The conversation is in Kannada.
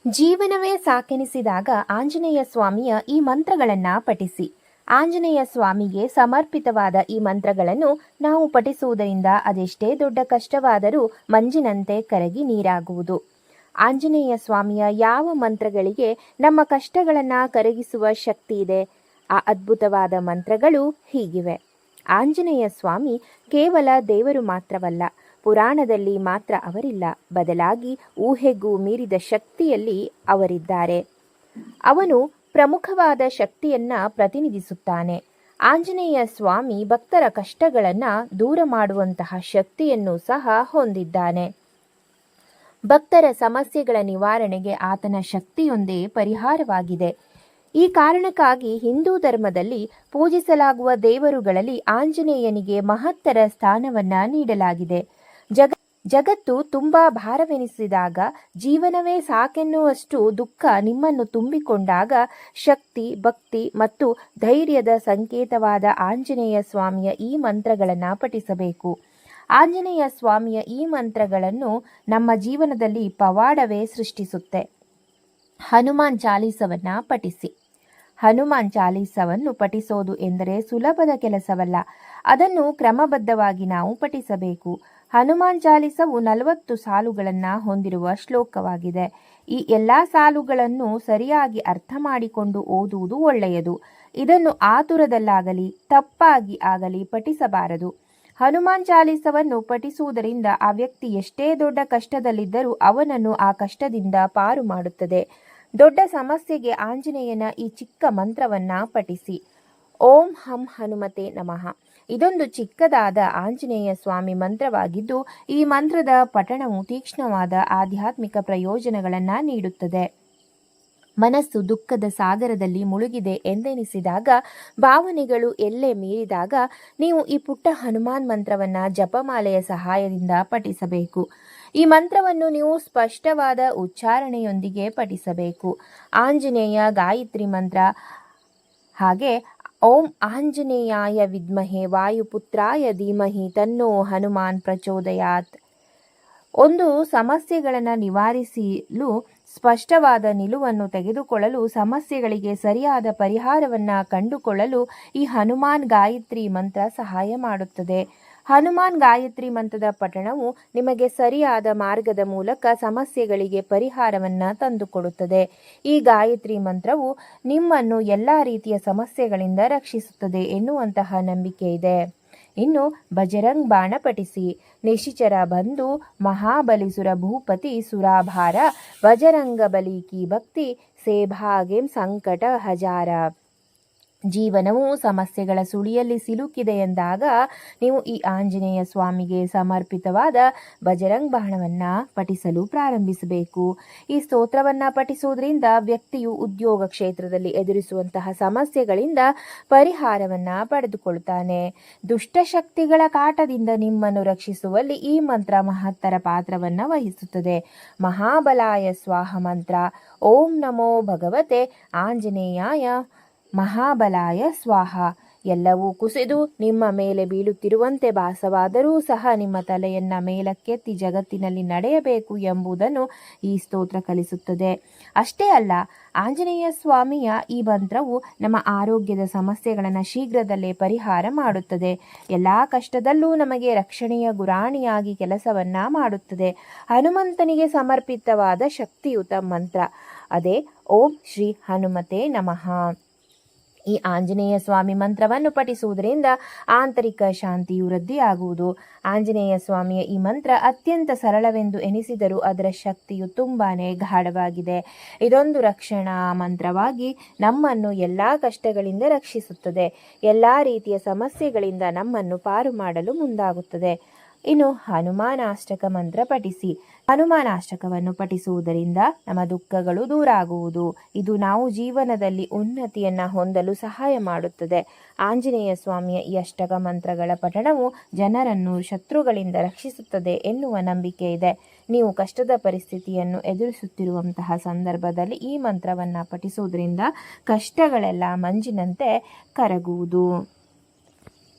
ಜೀವನವೇ ಸಾಕೆನಿಸಿದಾಗ ಆಂಜನೇಯ ಸ್ವಾಮಿಯ ಈ ಮಂತ್ರಗಳನ್ನ ಪಠಿಸಿ. ಆಂಜನೇಯ ಸ್ವಾಮಿಗೆ ಸಮರ್ಪಿತವಾದ ಈ ಮಂತ್ರಗಳನ್ನು ನಾವು ಪಠಿಸುವುದರಿಂದ ಅದೆಷ್ಟೇ ದೊಡ್ಡ ಕಷ್ಟವಾದರೂ ಮಂಜಿನಂತೆ ಕರಗಿ ನೀರಾಗುವುದು. ಆಂಜನೇಯ ಸ್ವಾಮಿಯ ಯಾವ ಮಂತ್ರಗಳಿಗೆ ನಮ್ಮ ಕಷ್ಟಗಳನ್ನು ಕರಗಿಸುವ ಶಕ್ತಿ ಇದೆ? ಆ ಅದ್ಭುತವಾದ ಮಂತ್ರಗಳು ಹೀಗಿವೆ. ಆಂಜನೇಯ ಸ್ವಾಮಿ ಕೇವಲ ದೇವರು ಮಾತ್ರವಲ್ಲ, ಪುರಾಣದಲ್ಲಿ ಮಾತ್ರ ಅವರಿಲ್ಲ, ಬದಲಾಗಿ ಊಹೆಗೂ ಮೀರಿದ ಶಕ್ತಿಯಲ್ಲಿ ಅವರಿದ್ದಾರೆ. ಅವನು ಪ್ರಮುಖವಾದ ಶಕ್ತಿಯನ್ನ ಪ್ರತಿನಿಧಿಸುತ್ತಾನೆ. ಆಂಜನೇಯ ಸ್ವಾಮಿ ಭಕ್ತರ ಕಷ್ಟಗಳನ್ನು ದೂರ ಮಾಡುವಂತಹ ಶಕ್ತಿಯನ್ನು ಸಹ ಹೊಂದಿದ್ದಾನೆ. ಭಕ್ತರ ಸಮಸ್ಯೆಗಳ ನಿವಾರಣೆಗೆ ಆತನ ಶಕ್ತಿಯೊಂದೇ ಪರಿಹಾರವಾಗಿದೆ. ಈ ಕಾರಣಕ್ಕಾಗಿ ಹಿಂದೂ ಧರ್ಮದಲ್ಲಿ ಪೂಜಿಸಲಾಗುವ ದೇವರುಗಳಲ್ಲಿ ಆಂಜನೇಯನಿಗೆ ಮಹತ್ತರ ಸ್ಥಾನವನ್ನ ನೀಡಲಾಗಿದೆ. ಜಗತ್ತು ತುಂಬಾ ಭಾರವೆನಿಸಿದಾಗ, ಜೀವನವೇ ಸಾಕೆನ್ನುವಷ್ಟು ದುಃಖ ನಿಮ್ಮನ್ನು ತುಂಬಿಕೊಂಡಾಗ ಶಕ್ತಿ, ಭಕ್ತಿ ಮತ್ತು ಧೈರ್ಯದ ಸಂಕೇತವಾದ ಆಂಜನೇಯ ಸ್ವಾಮಿಯ ಈ ಮಂತ್ರಗಳನ್ನು ಪಠಿಸಬೇಕು. ಆಂಜನೇಯ ಸ್ವಾಮಿಯ ಈ ಮಂತ್ರಗಳನ್ನು ನಮ್ಮ ಜೀವನದಲ್ಲಿ ಪವಾಡವೇ ಸೃಷ್ಟಿಸುತ್ತೆ. ಹನುಮಾನ್ ಚಾಲೀಸವನ್ನ ಪಠಿಸಿ. ಹನುಮಾನ್ ಚಾಲೀಸವನ್ನು ಪಠಿಸೋದು ಎಂದರೆ ಸುಲಭದ ಕೆಲಸವಲ್ಲ. ಅದನ್ನು ಕ್ರಮಬದ್ಧವಾಗಿ ನಾವು ಪಠಿಸಬೇಕು. ಹನುಮಾನ್ ಚಾಲೀಸವು 40 ಸಾಲುಗಳನ್ನು ಹೊಂದಿರುವ ಶ್ಲೋಕವಾಗಿದೆ. ಈ ಎಲ್ಲ ಸಾಲುಗಳನ್ನು ಸರಿಯಾಗಿ ಅರ್ಥ ಮಾಡಿಕೊಂಡು ಓದುವುದು ಒಳ್ಳೆಯದು. ಇದನ್ನು ಆತುರದಲ್ಲಾಗಲಿ ತಪ್ಪಾಗಿ ಆಗಲಿ ಪಠಿಸಬಾರದು. ಹನುಮಾನ್ ಚಾಲೀಸವನ್ನು ಪಠಿಸುವುದರಿಂದ ಆ ವ್ಯಕ್ತಿ ಎಷ್ಟೇ ದೊಡ್ಡ ಕಷ್ಟದಲ್ಲಿದ್ದರೂ ಅವನನ್ನು ಆ ಕಷ್ಟದಿಂದ ಪಾರು ಮಾಡುತ್ತದೆ. ದೊಡ್ಡ ಸಮಸ್ಯೆಗೆ ಆಂಜನೇಯನ ಈ ಚಿಕ್ಕ ಮಂತ್ರವನ್ನ ಪಠಿಸಿ. ಓಂ ಹಂ ಹನುಮತೆ ನಮಃ. ಇದೊಂದು ಚಿಕ್ಕದಾದ ಆಂಜನೇಯ ಸ್ವಾಮಿ ಮಂತ್ರವಾಗಿದ್ದು, ಈ ಮಂತ್ರದ ಪಠಣವು ತೀಕ್ಷ್ಣವಾದ ಆಧ್ಯಾತ್ಮಿಕ ಪ್ರಯೋಜನಗಳನ್ನು ನೀಡುತ್ತದೆ. ಮನಸ್ಸು ದುಃಖದ ಸಾಗರದಲ್ಲಿ ಮುಳುಗಿದೆ ಎಂದೆನಿಸಿದಾಗ, ಭಾವನೆಗಳು ಎಲ್ಲೆ ಮೀರಿದಾಗ ನೀವು ಈ ಪುಟ್ಟ ಹನುಮಾನ್ ಮಂತ್ರವನ್ನ ಜಪಮಾಲೆಯ ಸಹಾಯದಿಂದ ಪಠಿಸಬೇಕು. ಈ ಮಂತ್ರವನ್ನು ನೀವು ಸ್ಪಷ್ಟವಾದ ಉಚ್ಚಾರಣೆಯೊಂದಿಗೆ ಪಠಿಸಬೇಕು. ಆಂಜನೇಯ ಗಾಯತ್ರಿ ಮಂತ್ರ, ಹಾಗೆ ಓಂ ಆಂಜನೇಯಾಯ ವಿದ್ಮಹೆ ವಾಯುಪುತ್ರಾಯ ಧೀಮಹಿ ತನ್ನೋ ಹನುಮಾನ್ ಪ್ರಚೋದಯಾತ್. ಒಂದು ಸಮಸ್ಯೆಗಳನ್ನು ನಿವಾರಿಸಲು ಸ್ಪಷ್ಟವಾದ ನಿಲುವನ್ನು ತೆಗೆದುಕೊಳ್ಳಲು, ಸಮಸ್ಯೆಗಳಿಗೆ ಸರಿಯಾದ ಪರಿಹಾರವನ್ನು ಕಂಡುಕೊಳ್ಳಲು ಈ ಹನುಮಾನ್ ಗಾಯತ್ರಿ ಮಂತ್ರ ಸಹಾಯ ಮಾಡುತ್ತದೆ. ಹನುಮಾನ್ ಗಾಯತ್ರಿ ಮಂತ್ರದ ಪಠಣವು ನಿಮಗೆ ಸರಿಯಾದ ಮಾರ್ಗದ ಮೂಲಕ ಸಮಸ್ಯೆಗಳಿಗೆ ಪರಿಹಾರವನ್ನು ತಂದುಕೊಡುತ್ತದೆ. ಈ ಗಾಯತ್ರಿ ಮಂತ್ರವು ನಿಮ್ಮನ್ನು ಎಲ್ಲ ರೀತಿಯ ಸಮಸ್ಯೆಗಳಿಂದ ರಕ್ಷಿಸುತ್ತದೆ ಎನ್ನುವಂತಹ ನಂಬಿಕೆ ಇದೆ. ಇನ್ನು ಬಜರಂಗ್ ಬಾಣ ಪಠಿಸಿ. ನಿಶಿಚರ ಬಂಧು ಮಹಾಬಲಿಸುರ ಭೂಪತಿ ಸುರಾಭಾರ ಬಜರಂಗ ಬಲಿ ಕಿ ಭಕ್ತಿ ಸೇಭಾಗೆಂ ಸಂಕಟ ಹಜಾರ. ಜೀವನವು ಸಮಸ್ಯೆಗಳ ಸುಳಿಯಲ್ಲಿ ಸಿಲುಕಿದೆ ಎಂದಾಗ ನೀವು ಈ ಆಂಜನೇಯ ಸ್ವಾಮಿಗೆ ಸಮರ್ಪಿತವಾದ ಬಜರಂಗ್ ಬಾಣವನ್ನು ಪಠಿಸಲು ಪ್ರಾರಂಭಿಸಬೇಕು. ಈ ಸ್ತೋತ್ರವನ್ನು ಪಠಿಸುವುದರಿಂದ ವ್ಯಕ್ತಿಯು ಉದ್ಯೋಗ ಕ್ಷೇತ್ರದಲ್ಲಿ ಎದುರಿಸುವಂತಹ ಸಮಸ್ಯೆಗಳಿಂದ ಪರಿಹಾರವನ್ನು ಪಡೆದುಕೊಳ್ಳುತ್ತಾನೆ. ದುಷ್ಟಶಕ್ತಿಗಳ ಕಾಟದಿಂದ ನಿಮ್ಮನ್ನು ರಕ್ಷಿಸುವಲ್ಲಿ ಈ ಮಂತ್ರ ಮಹತ್ತರ ಪಾತ್ರವನ್ನು ವಹಿಸುತ್ತದೆ. ಮಹಾಬಲಾಯ ಸ್ವಾಹ ಮಂತ್ರ. ಓಂ ನಮೋ ಭಗವತೆ ಆಂಜನೇಯಾಯ ಮಹಾಬಲಾಯ ಸ್ವಾಹ. ಎಲ್ಲವೂ ಕುಸಿದು ನಿಮ್ಮ ಮೇಲೆ ಬೀಳುತ್ತಿರುವಂತೆ ಭಾಸವಾದರೂ ಸಹ ನಿಮ್ಮ ತಲೆಯನ್ನ ಮೇಲಕ್ಕೆತ್ತಿ ಜಗತ್ತಿನಲ್ಲಿ ನಡೆಯಬೇಕು ಎಂಬುದನ್ನು ಈ ಸ್ತೋತ್ರ ಕಲಿಸುತ್ತದೆ. ಅಷ್ಟೇ ಅಲ್ಲ, ಆಂಜನೇಯ ಸ್ವಾಮಿಯ ಈ ಮಂತ್ರವು ನಮ್ಮ ಆರೋಗ್ಯದ ಸಮಸ್ಯೆಗಳನ್ನು ಶೀಘ್ರದಲ್ಲೇ ಪರಿಹಾರ ಮಾಡುತ್ತದೆ. ಎಲ್ಲ ಕಷ್ಟದಲ್ಲೂ ನಮಗೆ ರಕ್ಷಣೆಯ ಗುರಾಣಿಯಾಗಿ ಕೆಲಸವನ್ನ ಮಾಡುತ್ತದೆ. ಹನುಮಂತನಿಗೆ ಸಮರ್ಪಿತವಾದ ಶಕ್ತಿಯುತ ಮಂತ್ರ ಅದೇ ಓಂ ಶ್ರೀ ಹನುಮತೆ ನಮಃ. ಈ ಆಂಜನೇಯ ಸ್ವಾಮಿ ಮಂತ್ರವನ್ನು ಪಠಿಸುವುದರಿಂದ ಆಂತರಿಕ ಶಾಂತಿಯು ವೃದ್ಧಿಯಾಗುವುದು. ಆಂಜನೇಯ ಸ್ವಾಮಿಯ ಈ ಮಂತ್ರ ಅತ್ಯಂತ ಸರಳವೆಂದು ಎನಿಸಿದರೂ ಅದರ ಶಕ್ತಿಯು ತುಂಬಾನೇ ಗಾಢವಾಗಿದೆ. ಇದೊಂದು ರಕ್ಷಣಾ ಮಂತ್ರವಾಗಿ ನಮ್ಮನ್ನು ಎಲ್ಲ ಕಷ್ಟಗಳಿಂದ ರಕ್ಷಿಸುತ್ತದೆ. ಎಲ್ಲ ರೀತಿಯ ಸಮಸ್ಯೆಗಳಿಂದ ನಮ್ಮನ್ನು ಪಾರು ಮಾಡಲು ಮುಂದಾಗುತ್ತದೆ. ಇನ್ನು ಹನುಮಾನಾಷ್ಟಕ ಮಂತ್ರ ಪಠಿಸಿ. ಹನುಮಾನಾಷ್ಟಕವನ್ನು ಪಠಿಸುವುದರಿಂದ ನಮ್ಮ ದುಃಖಗಳು ದೂರ ಆಗುವುದು. ಇದು ನಾವು ಜೀವನದಲ್ಲಿ ಉನ್ನತಿಯನ್ನು ಹೊಂದಲು ಸಹಾಯ ಮಾಡುತ್ತದೆ. ಆಂಜನೇಯ ಸ್ವಾಮಿಯ ಈ ಅಷ್ಟಕ ಮಂತ್ರಗಳ ಪಠಣವು ಜನರನ್ನು ಶತ್ರುಗಳಿಂದ ರಕ್ಷಿಸುತ್ತದೆ ಎನ್ನುವ ನಂಬಿಕೆ ಇದೆ. ನೀವು ಕಷ್ಟದ ಪರಿಸ್ಥಿತಿಯನ್ನು ಎದುರಿಸುತ್ತಿರುವಂತಹ ಸಂದರ್ಭದಲ್ಲಿ ಈ ಮಂತ್ರವನ್ನು ಪಠಿಸುವುದರಿಂದ ಕಷ್ಟಗಳೆಲ್ಲ ಮಂಜಿನಂತೆ ಕರಗುವುದು.